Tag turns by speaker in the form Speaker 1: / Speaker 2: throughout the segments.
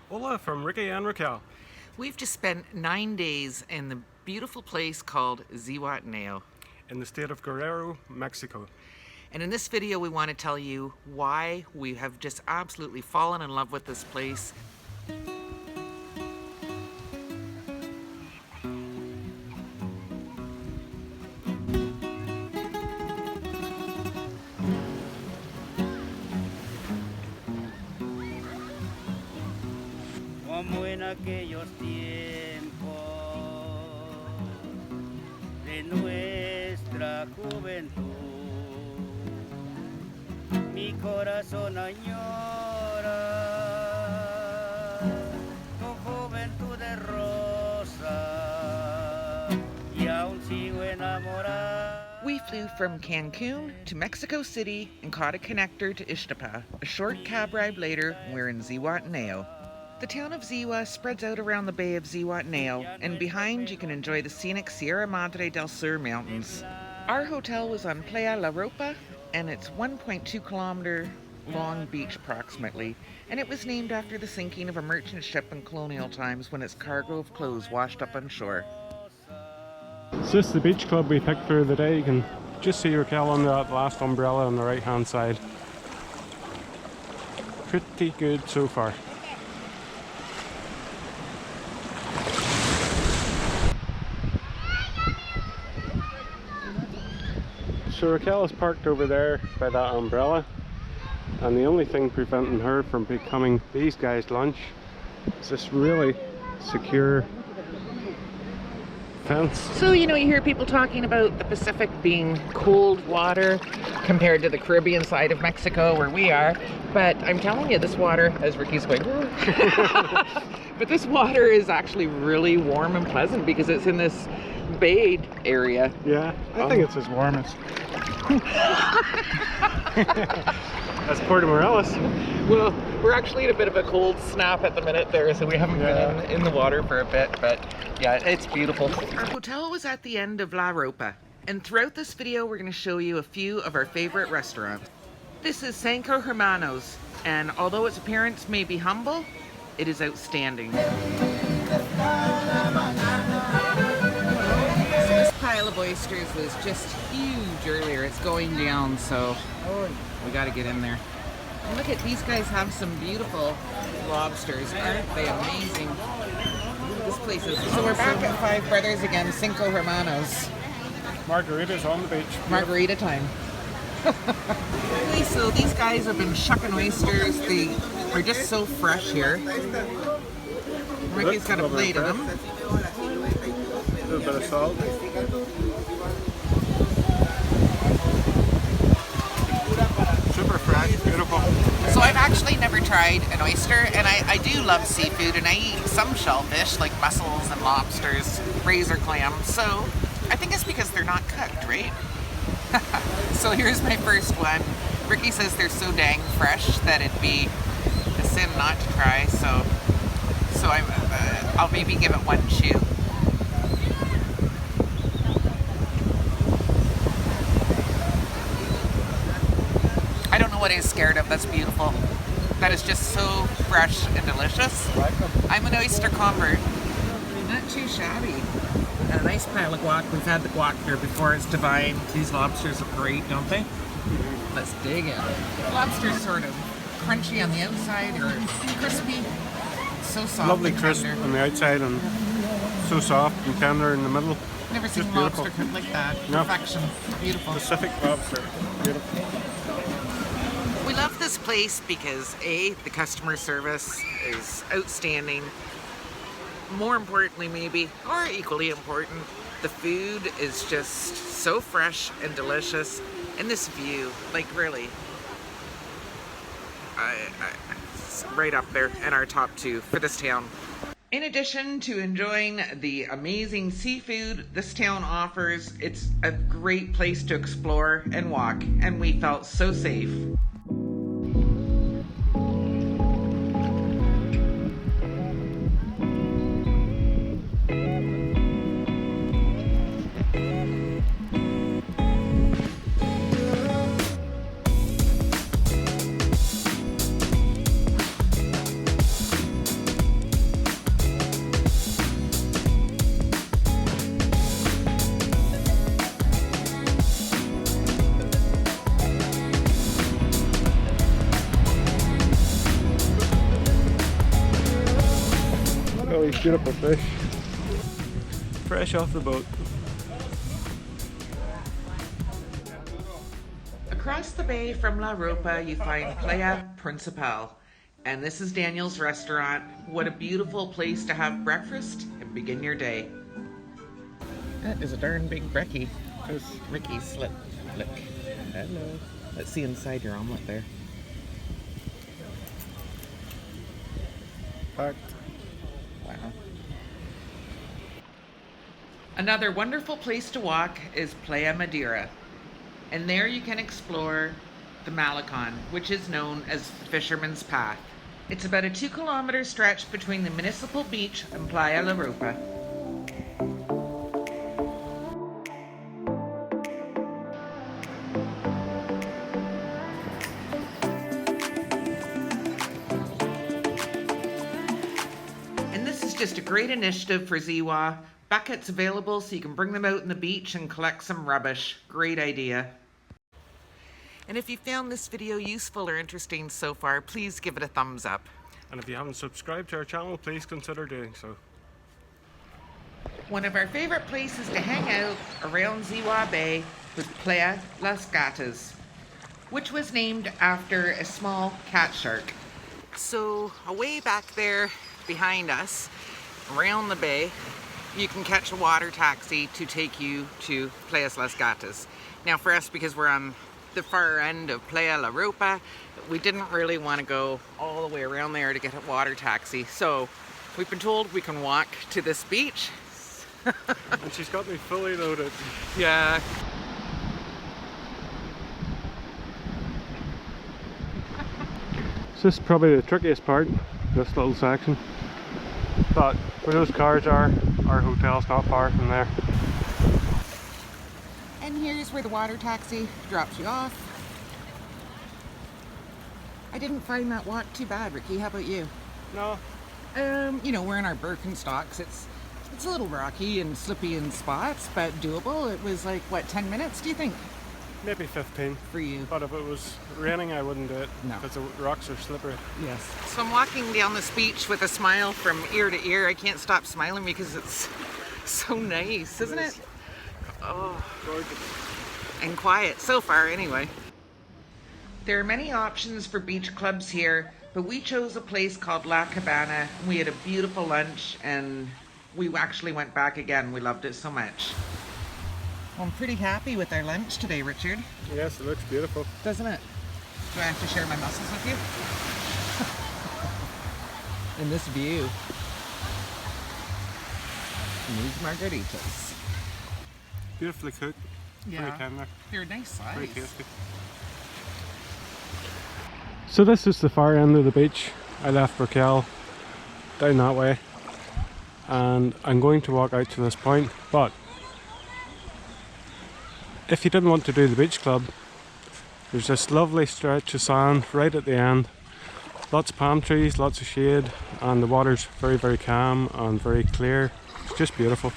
Speaker 1: Hola from Ricky and Raquel.
Speaker 2: We've just spent 9 days in the beautiful place called Zihuatanejo.
Speaker 1: In the state of Guerrero, Mexico.
Speaker 2: And in this video we want to tell you why we have just absolutely fallen in love with this place.
Speaker 3: Como en aquellos tiempos de nuestra juventud, mi corazón añora tu juventud de rosa y aún sigo enamorado.
Speaker 2: We flew from Cancun to Mexico City and caught a connector to Ixtapa. A short cab ride later, we're in Zihuatanejo. The town of Zihua spreads out around the bay of Zihuatanejo, and behind you can enjoy the scenic Sierra Madre del Sur mountains. Our hotel was on Playa La Ropa, and it's 1.2 kilometer long beach approximately, and it was named after the sinking of a merchant ship in colonial times when its cargo of clothes washed up on shore.
Speaker 1: Is this the beach club we picked for the day? You can just see Raquel under that last umbrella on the right hand side. Pretty good so far. So Raquel is parked over there by that umbrella, and the only thing preventing her from becoming these guys' lunch is this really secure fence.
Speaker 2: So, you hear people talking about the Pacific being cold water compared to the Caribbean side of Mexico where we are, but I'm telling you, this water, as Ricky's going, but this water is actually really warm and pleasant because it's in this bayed area.
Speaker 1: Yeah, I think it's as warm as as Puerto Morelos.
Speaker 2: Well, we're actually in a bit of a cold snap at the minute there, so we haven't been in the water for a bit, but yeah, it's beautiful. Our hotel was at the end of La Ropa, and throughout this video we're going to show you a few of our favorite restaurants. This is Centro Hermanos, and although its appearance may be humble, it is outstanding. This pile of oysters was just huge earlier. It's going down, so we got to get in there. And look at these guys have some beautiful lobsters. Aren't they amazing? This place is so we're back at Five Brothers again, Cinco Hermanos.
Speaker 1: Margaritas on the beach.
Speaker 2: Margarita time. Okay, so these guys have been shucking oysters. They are just so fresh here. Ricky's got a plate of them.
Speaker 1: A little bit of salt. Super fresh, beautiful.
Speaker 2: So I've actually never tried an oyster, and I do love seafood, and I eat some shellfish like mussels and lobsters, razor clams, so I think it's because they're not cooked, right? So here's my first one. Ricky says they're so dang fresh that it'd be a sin not to try, so I'll maybe give it one chew. I don't know what I'm scared of. That's beautiful. That is just so fresh and delicious. I'm an oyster convert. Not too shabby. And a nice pile of guac. We've had the guac here before. It's divine. These lobsters are great, don't they? Let's dig in. Lobster's sort of crunchy on the outside or crispy. So soft.
Speaker 1: Lovely
Speaker 2: and
Speaker 1: crisp
Speaker 2: tender.
Speaker 1: on the outside and so soft and tender in the middle.
Speaker 2: Never seen
Speaker 1: Just
Speaker 2: lobster
Speaker 1: beautiful.
Speaker 2: cooked like that.
Speaker 1: No.
Speaker 2: Perfection. Beautiful.
Speaker 1: Pacific lobster. Beautiful.
Speaker 2: We love this place because A, the customer service is outstanding. More importantly maybe, or equally important, the food is just so fresh and delicious. And this view, like really, it's right up there in our top two for this town. In addition to enjoying the amazing seafood this town offers, it's a great place to explore and walk, and we felt so safe.
Speaker 1: these beautiful fish. Fresh off the boat.
Speaker 2: Across the bay from La Ropa, you find Playa Principal. And this is Daniel's restaurant. What a beautiful place to have breakfast and begin your day. That is a darn big brekkie. There's Ricky's slip. Look. Hello. Let's see inside your omelet there.
Speaker 1: Packed.
Speaker 2: Wow. Another wonderful place to walk is Playa Madera. And there you can explore the Malecon, which is known as the Fisherman's Path. It's about a 2-kilometer stretch between the municipal beach and Playa La Ropa. And this is just a great initiative for Zihua. Buckets available so you can bring them out in the beach and collect some rubbish. Great idea. And if you found this video useful or interesting so far, please give it a thumbs up.
Speaker 1: And if you haven't subscribed to our channel, please consider doing so.
Speaker 2: One of our favorite places to hang out around Zihua Bay was Playa Las Gatas, which was named after a small cat shark. So away back there behind us, around the bay, you can catch a water taxi to take you to Playa Las Gatas. Now for us, because we're on the far end of Playa La Ropa, we didn't really want to go all the way around there to get a water taxi. So we've been told we can walk to this beach.
Speaker 1: And she's got me fully loaded.
Speaker 2: Yeah.
Speaker 1: So this is probably the trickiest part, this little section. But where those cars are, our hotel's not far from there.
Speaker 2: And here's where the water taxi drops you off. I didn't find that walk too bad, Ricky. How about you?
Speaker 1: No.
Speaker 2: You know, we're in our Birkenstocks. It's a little rocky and slippy in spots, but doable. It was like, what, 10 minutes, do you think?
Speaker 1: Maybe 15.
Speaker 2: For you.
Speaker 1: But if it was raining, I wouldn't do it.
Speaker 2: No.
Speaker 1: Because the rocks are slippery.
Speaker 2: Yes. So I'm walking down this beach with a smile from ear to ear. I can't stop smiling because it's so nice, isn't it? Oh.
Speaker 1: Gorgeous.
Speaker 2: And quiet, so far anyway. There are many options for beach clubs here, but we chose a place called La Cabana. We had a beautiful lunch and we actually went back again. We loved it so much. Well, I'm pretty happy with our lunch today, Richard.
Speaker 1: Yes, it looks beautiful.
Speaker 2: Doesn't it? Do I have to share my muscles with you? And this view. And these margaritas.
Speaker 1: Beautifully cooked.
Speaker 2: Yeah.
Speaker 1: Pretty tender.
Speaker 2: They're a nice size.
Speaker 1: Pretty tasty. So this is the far end of the beach. I left Raquel down that way. And I'm going to walk out to this point, but if you didn't want to do the beach club, there's this lovely stretch of sand right at the end. Lots of palm trees, lots of shade, and the water's very, very calm and very clear. It's just beautiful.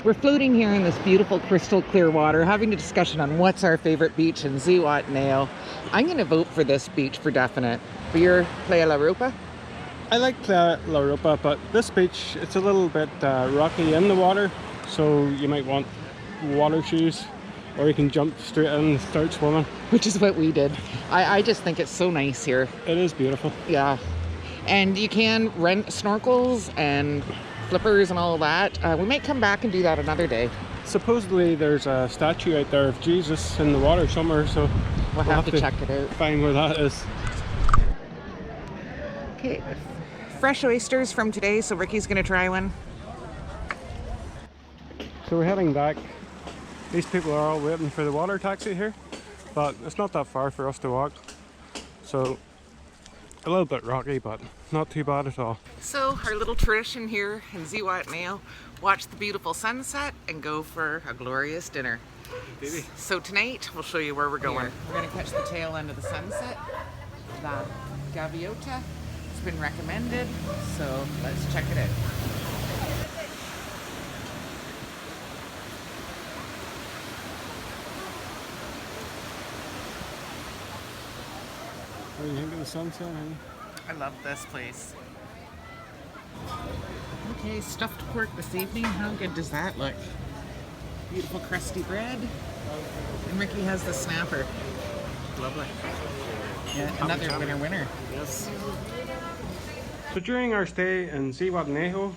Speaker 1: We're floating here in this beautiful crystal clear water, having a discussion on what's our favorite beach in Zihuatanejo. I'm going to vote for this beach for definite. For your Playa La Ropa? I like Playa La Ropa, but this beach, it's a little bit rocky in the water, so you might want water shoes, or you can jump straight in and start swimming. Which is what we did. I just think it's so nice here. It is beautiful. Yeah. And you can rent snorkels and flippers and all that. We might come back and do that another day. Supposedly there's a statue out there of Jesus in the water somewhere, so we'll have to check it out. Find where that is. Okay. Fresh oysters from today, so Ricky's gonna try one. So we're heading back. These people are all waiting for the water taxi here, but it's not that far for us to walk. So a little bit rocky, but not too bad at all. So our little tradition here in Zihuatanejo, watch the beautiful sunset and go for a glorious dinner. Baby. So tonight we'll show you where we're going. We're gonna catch the tail end of the sunset. The Gaviota. It's been recommended, so let's check it out. What do you think of the sunset, honey? I love this place.
Speaker 2: Okay, stuffed pork this evening. How good does that look? Beautiful crusty bread. And Ricky has the snapper. Lovely. Yeah, another winner.
Speaker 1: Yes. So during our stay in Zihuatanejo,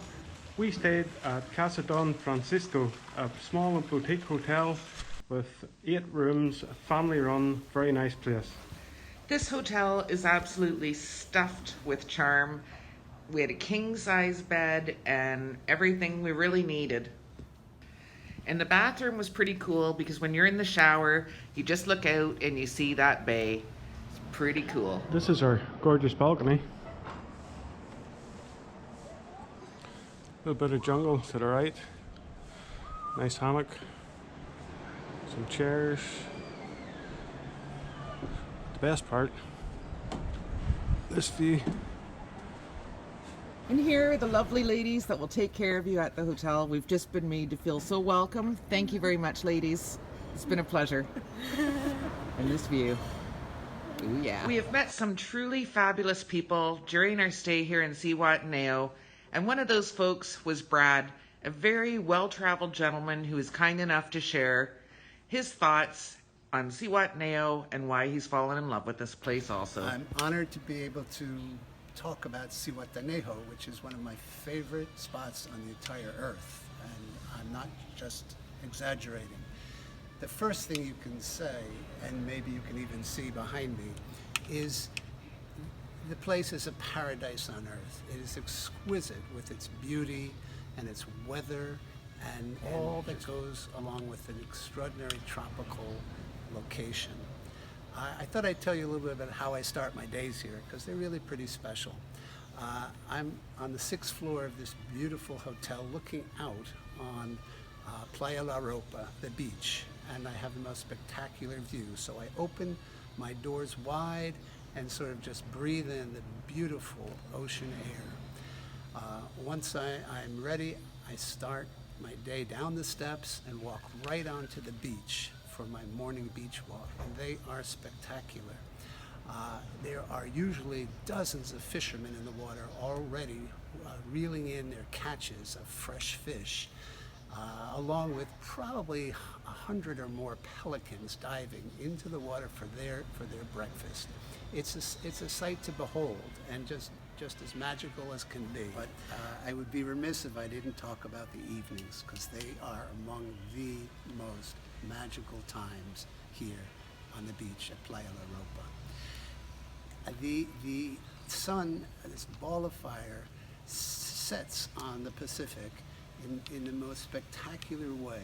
Speaker 1: we stayed at Casa Don Francisco, a small boutique hotel with 8 rooms, family run, very nice place.
Speaker 2: This hotel is absolutely stuffed with charm. We had a king-size bed and everything we really needed. And the bathroom was pretty cool because when you're in the shower, you just look out and you see that bay. It's pretty cool.
Speaker 1: This is our gorgeous balcony. A little bit of jungle to the right. Nice hammock. Some chairs. The best part, this view.
Speaker 2: And here are the lovely ladies that will take care of you at the hotel. We've just been made to feel so welcome. Thank you very much, ladies. It's been a pleasure. And this view. Ooh, yeah. We have met some truly fabulous people during our stay here in Zihuatanejo, and one of those folks was Brad, a very well-traveled gentleman who is kind enough to share his thoughts on Zihuatanejo and why he's fallen in love with this place also.
Speaker 4: I'm honored to be able to talk about Zihuatanejo, which is one of my favorite spots on the entire earth, and I'm not just exaggerating. The first thing you can say, and maybe you can even see behind me, is the place is a paradise on earth. It is exquisite with its beauty and its weather and all that goes along with an extraordinary tropical location. I thought I'd tell you a little bit about how I start my days here, because they're really pretty special. I'm on the 6th floor of this beautiful hotel looking out on Playa Ropa, the beach, and I have the most spectacular view. So I open my doors wide and sort of just breathe in the beautiful ocean air. Once I'm ready, I start my day down the steps and walk right onto the beach for my morning beach walk, and they are spectacular. There are usually dozens of fishermen in the water already reeling in their catches of fresh fish, along with probably 100 or more pelicans diving into the water for their breakfast. It's a sight to behold, and just as magical as can be. But I would be remiss if I didn't talk about the evenings, because they are among the most magical times here on the beach at Playa Ropa. The sun, this ball of fire, sets on the Pacific in the most spectacular way.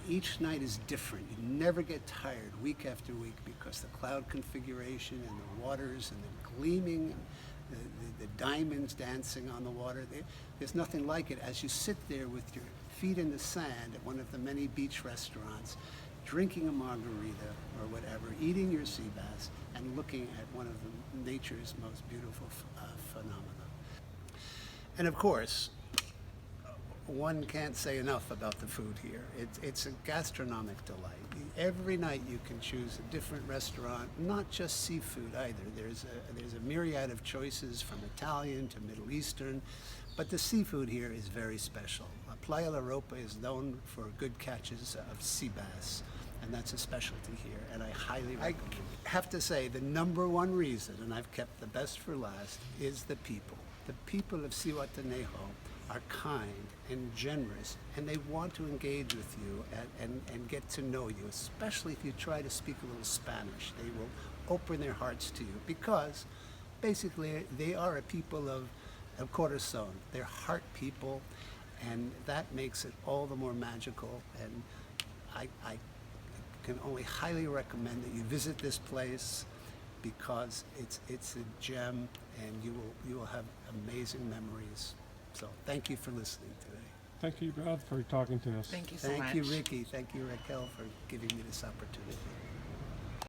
Speaker 4: Each night is different. You never get tired week after week, because the cloud configuration and the waters and the gleaming, the diamonds dancing on the water. There's nothing like it as you sit there with your feet in the sand at one of the many beach restaurants, drinking a margarita or whatever, eating your sea bass, and looking at one of nature's most beautiful phenomena. And of course, one can't say enough about the food here. It's a gastronomic delight. Every night you can choose a different restaurant, not just seafood either. There's a myriad of choices from Italian to Middle Eastern, but the seafood here is very special. Playa Ropa is known for good catches of sea bass, and that's a specialty here, and I highly recommend it. I have to say the #1 reason, and I've kept the best for last, is the people. The people of Zihuatanejo are kind and generous, and they want to engage with you and get to know you, especially if you try to speak a little Spanish. They will open their hearts to you, because basically they are a people of corazón. They're heart people, and that makes it all the more magical. And I can only highly recommend that you visit this place, because it's a gem, and you will have amazing memories. So thank you for listening today.
Speaker 1: Thank you, Brad, for talking to us.
Speaker 2: Thank you so much.
Speaker 4: Thank you, Ricky. Thank you, Raquel, for giving me this opportunity.